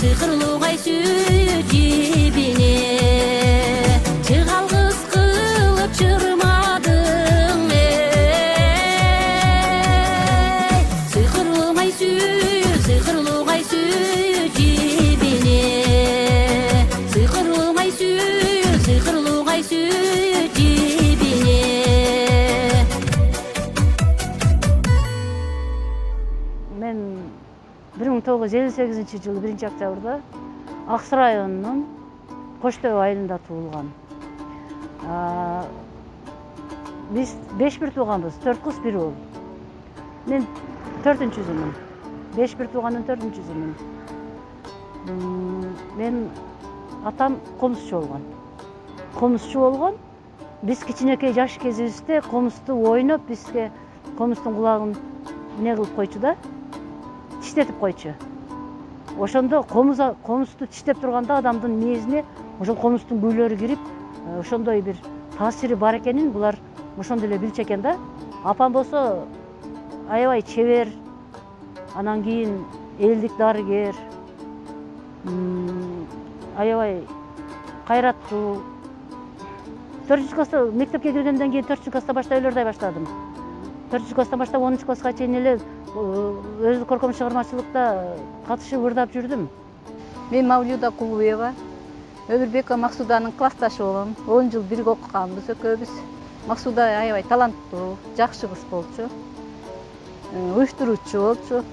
сыйкырлуу кайсы жибине чыгалгыс кылып чырмадың сыйкырлуу кайсы жибине сыйкырлуу кайсы жибине. Мен 1958 жылы 1-октябрда Аксу районунун Коштөө айылында туулган. Биз 5 бир тууганбыз, 4 кыз 1 уул. Мен 4-жүзүмүн. 5 бир туугандын 4-жүзүмүн. Мен атам комузчу болгон. Биз кичинекей жаш кезибизде комузду ойноп, бизге комуздун кулагын эмне кылып койчу да, тиштетип койчу. Ошондо комузду тиштеп турганда адамдын мээзине ошол комуздун күйлөрү кирип, ошондой бир таасири бар экенин булар ошондо эле билчү экен да. Апам болсо аябай чебер, анан кийин элдик дарыгер, аябай кайраттуу. 4 класста мектепке киргенден кийин 4 класста баштап өлөрдөй баштадым. 4 класстан баштап 10 класска чейин эле өзү көркөм чыгармачылыкта катышып ырдап жүрдүм. Мен Мавлюда Кулуева, Өмүрбекова Максуданын классташы болом. 10 жыл бирге окуганбыз экөөбүз. Максуда аябай таланттуу, жакшы кыз болчу. Уюштуруучу болчу.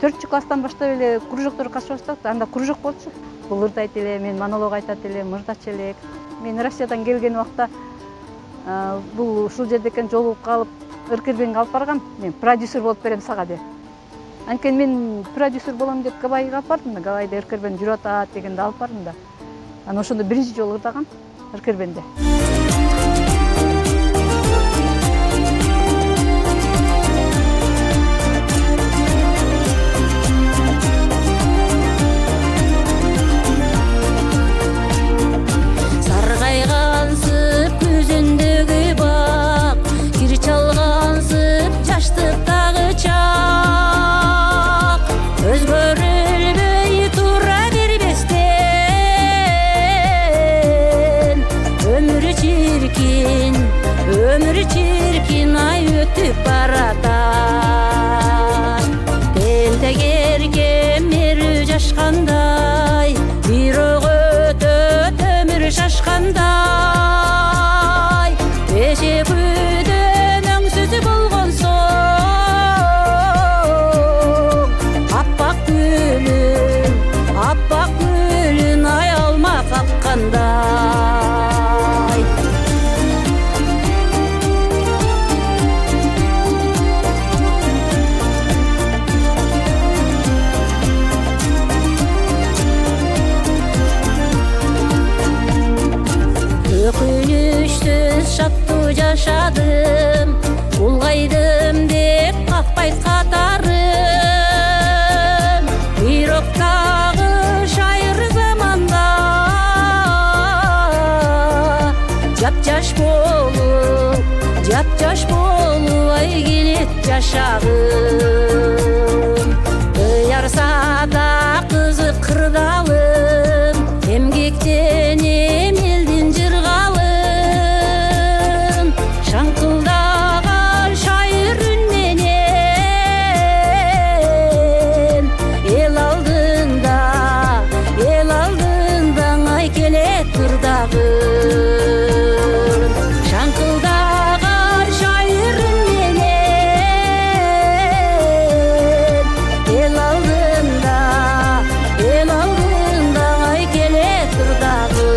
4 класстан баштап эле кружокторго катышып баштадык. Анда кружок болчу. Бул ырдайт эле, мен монолог айтат элем, ырдачу элек. Мен Россиядан келген убакта бул ушул жерде экен жолугуп калып, ыркербенге алып баргам. Мен продюсер болуп берем сага деп. Анткени мен продюсер болом деп Гавайга алып бардым да, Гавайда ыркербен жүрүп атат дегенде алып бардым да. Анан ошондо биринчи жолу ырдагам ыркербенде. Саргайгансып көзүндөгү бак, кир чалгансып жаштыктагы чак, өзгөрүлбөй тура бербестен, өмүр чиркин ай өтүп баратат. Келтегерге мери жашкандай, бирок өтөт өмүр шашкандай, эшегүдөн өңсүз болгон соң, аппак гүлүн ай алма каккандай. Өкүнүчсүз шаттуу жашадым, улгайдым деп какпайт катарым. Бирок дагы шайыр заманда жап-жаш болуп ай келет жашагым. Ыярса да кызык кырдалым, эмгектенем элдин жыргалым. Шаңкылдаган шайыр үн менен эл алдында ай келет ырдагым. Шаңкылдаган шайыр үн менен эл алдында ай келет ырдагым.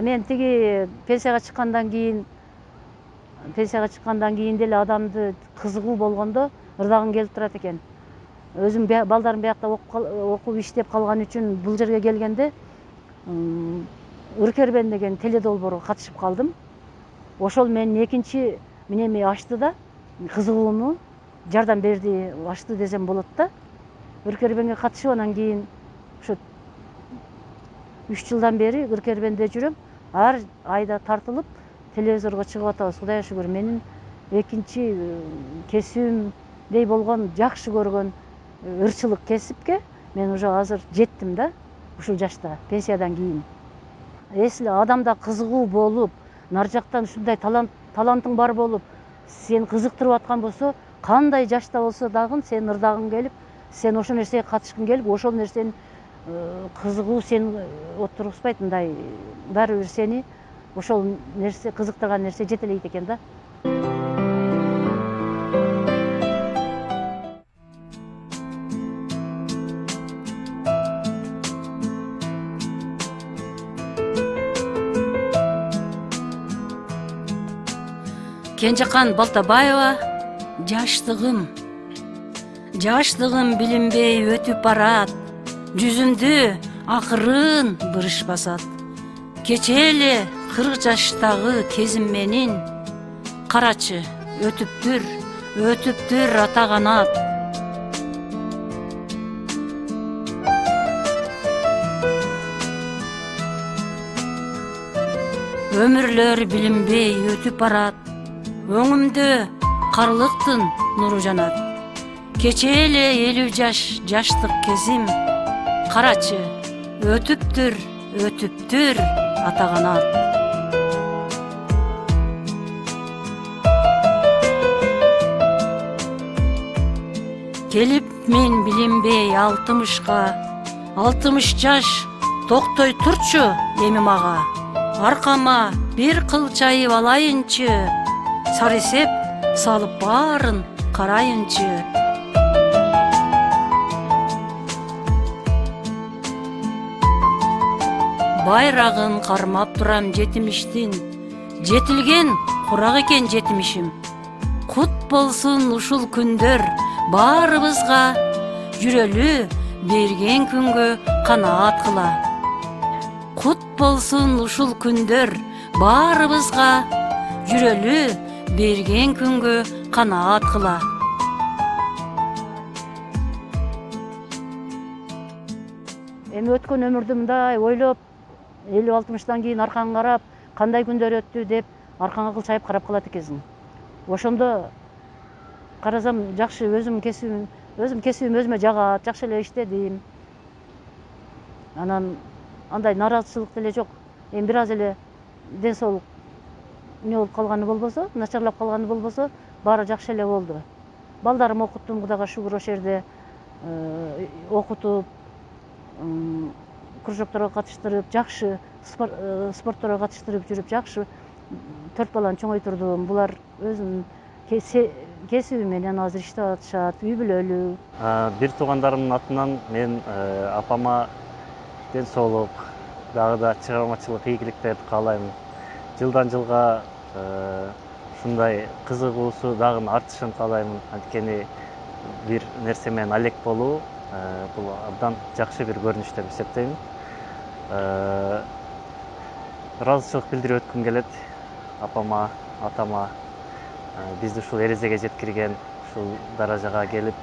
Мен тиги пенсияга чыккандан кийин деле адамды кызыгуу болгондо ырдагым келип турат экен. Өзүм балдарым биякта окуп иштеп калган үчүн бул жерге келгенде Ыркербен деген теледолбоорго катышып калдым. Ошол менин экинчи минеми ачты да, кызыгууму жардам берди, ачты десем болот да. Ыркербенге катышып анан кийин ошо 3 жылдан бери Ыркербенде жүрөм. Ар айда тартылып телевизорго чыгып атабыз. Кудайга шүгүр, менин экинчи кесүүмдей болгон жакшы көргөн ырчылык кесипке мен уже азыр жеттим да, ушул жашта, пенсиядан кийин. Если адамда кызыгуу болуп, нар жактан ушундай талантың бар болуп, сени кызыктырып аткан болсо, кандай жашта болсо дагы сен ырдагың келип, сен ошол нерсеге катышкың келип, ошол нерсени кызыгуу сени отургузбайт, мындай баары бир сени ошол нерсе, кызыктырган нерсе жетелейт экен да. Кенжекан Балтабаева, жаштыгым билинбей өтүп барат, жүзүмдү акырын бырыш басат. Кече эле 40 жаштагы кезим менин, карачы өтүптүр ата канат. Өмүрлөр билинбей өтүп барат, өңүмдө карлыктын нуру жанат. Кече эле 50 жаш жаштык кезим, карачы өтүптүр ата канат. Келип мен билинбей 60 жаш токтой турчу эми мага. Аркама бир кылчайып алайынчы, сарысеп салып барын карайынчы. Байрагын кармап турам жетимиштин, жетилген курак экен жетимишим. Кут болсун ушул күндөр баарыбызга, жүрөлү берген күнгө канаат кыла. Кут болсун ушул күндөр баарыбызга, жүрөлү берген күнгө канаат кыла. Эми өткөн өмүрдү мындай ойлоп, 50-60-тан кийин аркаңа карап, кандай күндөр өттү деп аркаңа кылчайып карап калат экенсиң. Ошондо карасам жакшы, өзүм кесибим өзүмө жагат, жакшы эле иштедим. Анан андай нараазычылык деле жок. Эми бир аз эле ден соолук не болуп калганы болбосо, начарлап калганы болбосо, баары жакшы эле болду. Балдарым окуттум, Кудайга шүгүр, ошол жерде окутуп, кружокторго катыштырып, жакшы спортторго катыштырып жүрүп, жакшы 4 баланы чоңойтурдум. Булар өзүнүн кесиби менен азыр иштеп атышат, үй бүлөлүү. Бир туугандарымдын атынан мен апама ден соолук, дагы да чыгармачылык ийгиликтерди каалайм. Жылдан жылга ушундай кызыгуусу дагы артышын каалайм. Анткени бир нерсе менен алек болуу бул абдан жакшы бир көрүнүш деп эсептейм. Ыраазычылык билдирип өткүм келет апама, атама, бизди ушул эрезеге жеткирген, ушул даражага келип,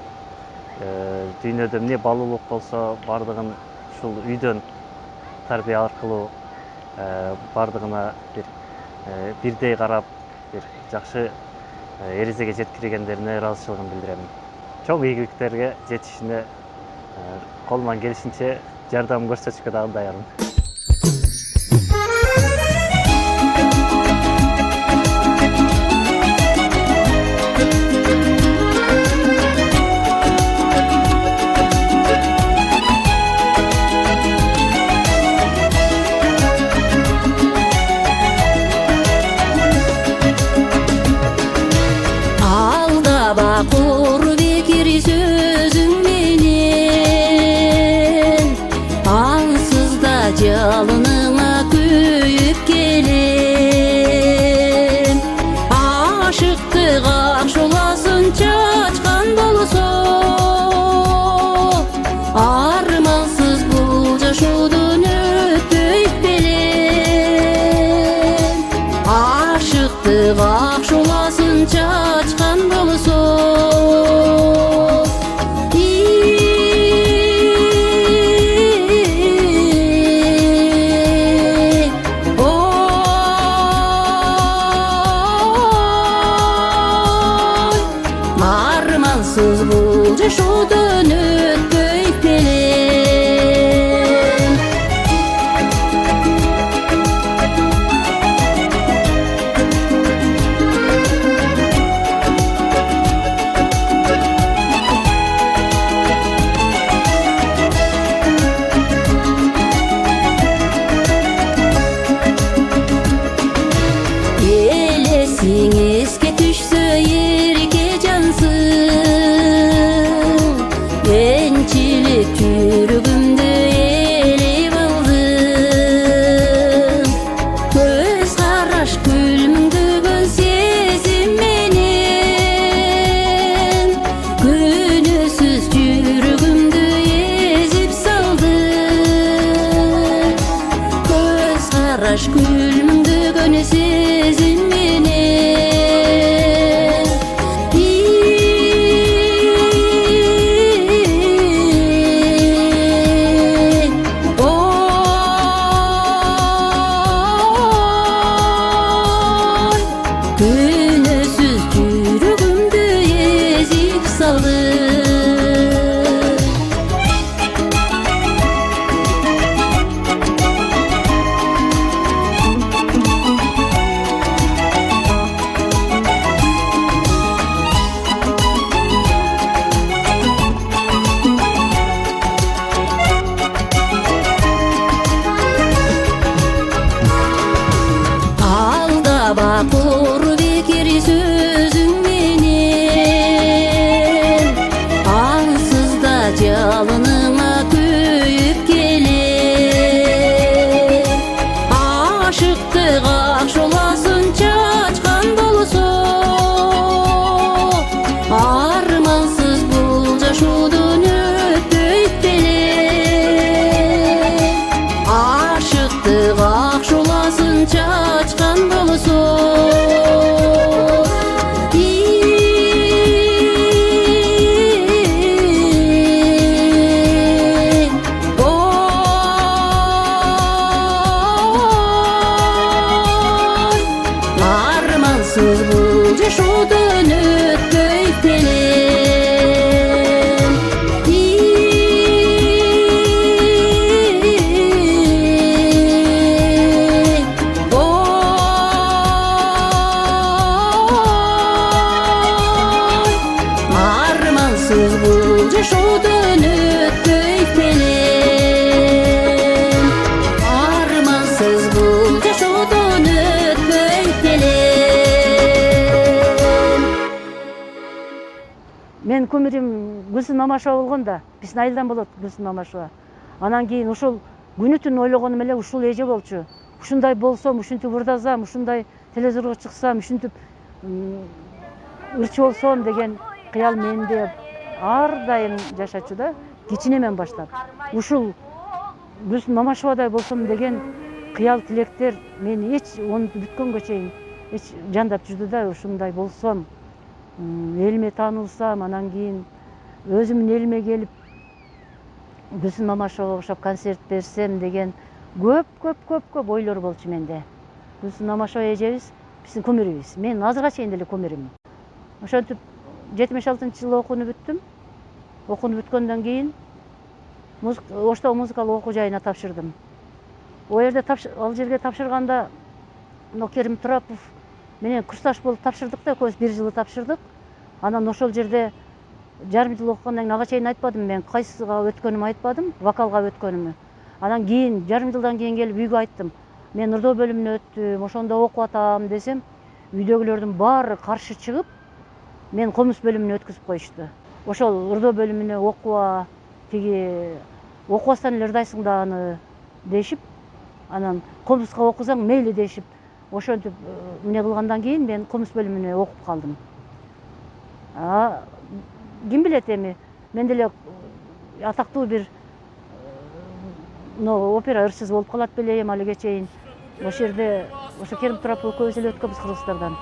дүйнөдө эмне баалуулук болсо бардыгын ушул үйдөн тарбия аркылуу бардыгына бирдей карап, бир жакшы эрезеге жеткиргендерине ыраазычылыгымды билдирем. Чоң ийгиликтерге жетишине колуман келишинче жардам көрсөтүшкө дагы даярмын. Жалыныңа күйіп келем, ашықтық ақшоласын чачқан болсо, армансыз бұл жашоодон өтпөйт белем. Ашықтық ақшоласын чачқан болсо, армансыз бул жашоодон өтпөйт белем. Elesиң эске түшсө эрке жансың, энчилип жүрөгүмдү ээлеп алдың. Көз караш күлмүңдөгөн сезим менен, күнөөсүз жүрөгүмдү эзип салдың. Көз караш күлмүңдөгөн сезим менен, күнөөсүз жүрөгүмдү эзип салдың. Aldaba кур бекер сөзүң менен, ансыз да жалыныңа күйүп келем. Ашыктык акшоласын чачкан болсо, армансыз бул жашоодон өтпөйт белем. Ашыктык акшоласын чачкан болсо, армансыз бул жашоодон өтпөйт белем. Армансыз бул жашоодон өтпөйт белем. Армансыз бул жашоодон өтпөйт белем. Мен көмүрүм Гүлсүн Мамашева болгондо, биздин айылдан болот Гүлсүн Мамашева. Анан кийин ошол күнү түн ойлогонум эле ушул эже болчу. Ушундай болсом, ушинтип ырдасам, ушундай телевизорго чыксам, ушинтип ырчы болсом деген кыял менде ар дайым жашачу да, кичинемен баштап. Ушул Гүлсүн Мамашевадай болсом деген кыял тилектер мени эч бүткөнгө чейин эч жандап жүрдү да, ушундай болсом, элиме таанылсам, анан кийин өзүмдүн элиме келип Гүлсүн Мамашевага окшоп концерт берсем деген көп ойлор болчу менде. Гүлсүн Мамашева эжебиз биздин көмүрүбүз. Мен азырга чейин деле көмүрүм. Ошентип 76-жылы окууну бүттүм. Окууну бүткөндөн кийин Оштогу музыкалык окуу жайына тапшырдым. Ал жерге тапшырганда Керим Турапов менен курсташ болуп тапшырдык да, экөөбүз 1 жылы тапшырдык. Анан ошол жерде жарым жыл окугандан кийин ага чейин айтпадым, мен кайсыга өткөнүмү айтпадым, вокалга өткөнүмү. Анан кийин жарым жылдан кийин келип үйгө айттым. Мен ырдоо бөлүмүнө өттүм, ошондо окуп атам десем, үйдөгүлөрдүн баары каршы чыгып, мен комуз бөлүмүнө өткүзүп коюшту. Ошол ырдоо бөлүмүнө окуба, тиги окубастан эле ырдайсың да аны дешип, анан комузга окусаң мейли дешип, ошентип эмне кылгандан кийин мен комуз бөлүмүнө окуп калдым. Ким билет эми, мен деле атактуу бир опера ырчысы болуп калат белем алиге чейин. Ошол жерде ошо Керим Турапов экөөбүз эле өткөнбүз Кыргызстандан.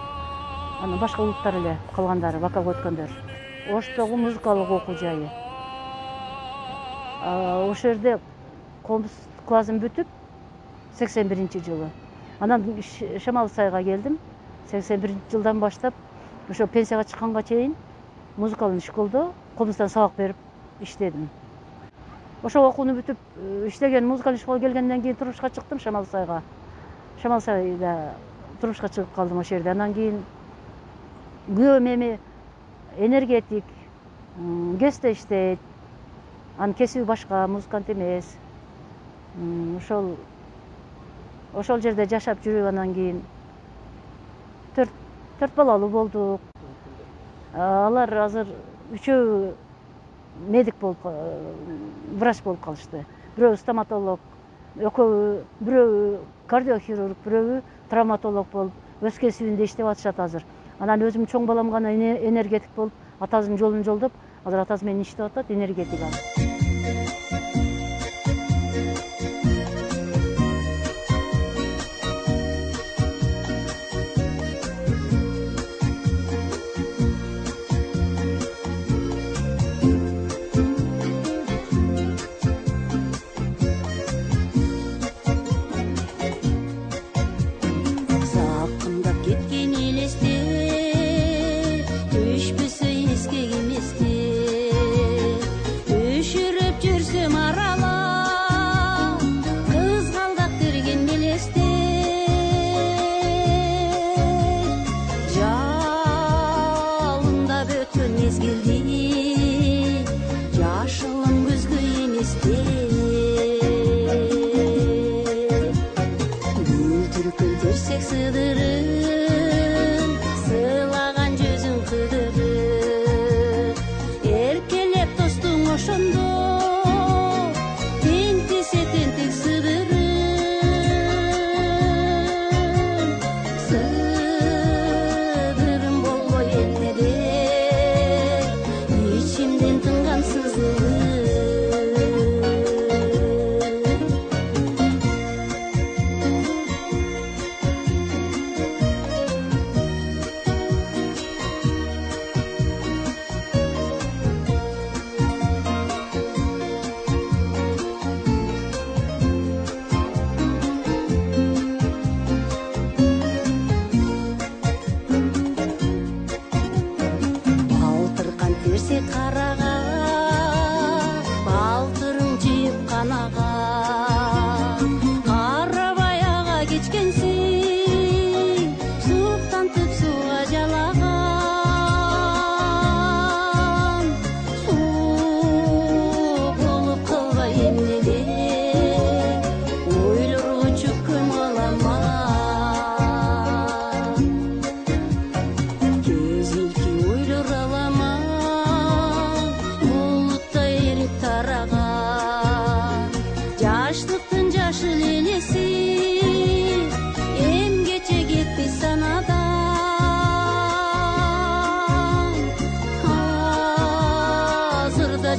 Анан башка улуттар эле калгандары, вокалга өткөндөр. Оштогу музыкалык окуу жайы. Ошол жерде комуз классым бүтүп 81-жылы. Анан Шамал Сайга келдим. 81-жылдан баштап ошо пенсияга чыкканга чейин музыкалдык школдо комуздан сабак берип иштедим. Ошо окууну бүтүп иштеген музыкалдык школго келгенден кийин турмушка чыктым Шамалсайга. Шамалсайда турмушка чыгып калдым ошол жерде. Андан кийин күйөөм эми энергетик, ГЭСте иштейт. Анын кесиби башка, музыкант эмес. Ошол жерде жашап жүрүп андан кийин төрт балалуу болдук. Алар азыр үчөө медик болуп, врач болуп калышты. Бирөө стоматолог, экөө бирөө кардиохирург, бирөө травматолог болуп өз кесибинде иштеп атышат азыр. Анан өзүм чоң балам гана энергетик болуп, атасынын жолун жолдоп, азыр атасы менен иштеп атат, энергетик ал.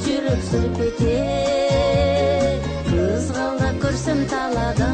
Жүрөк сырып кетер, кызгалдап көрсөм талада.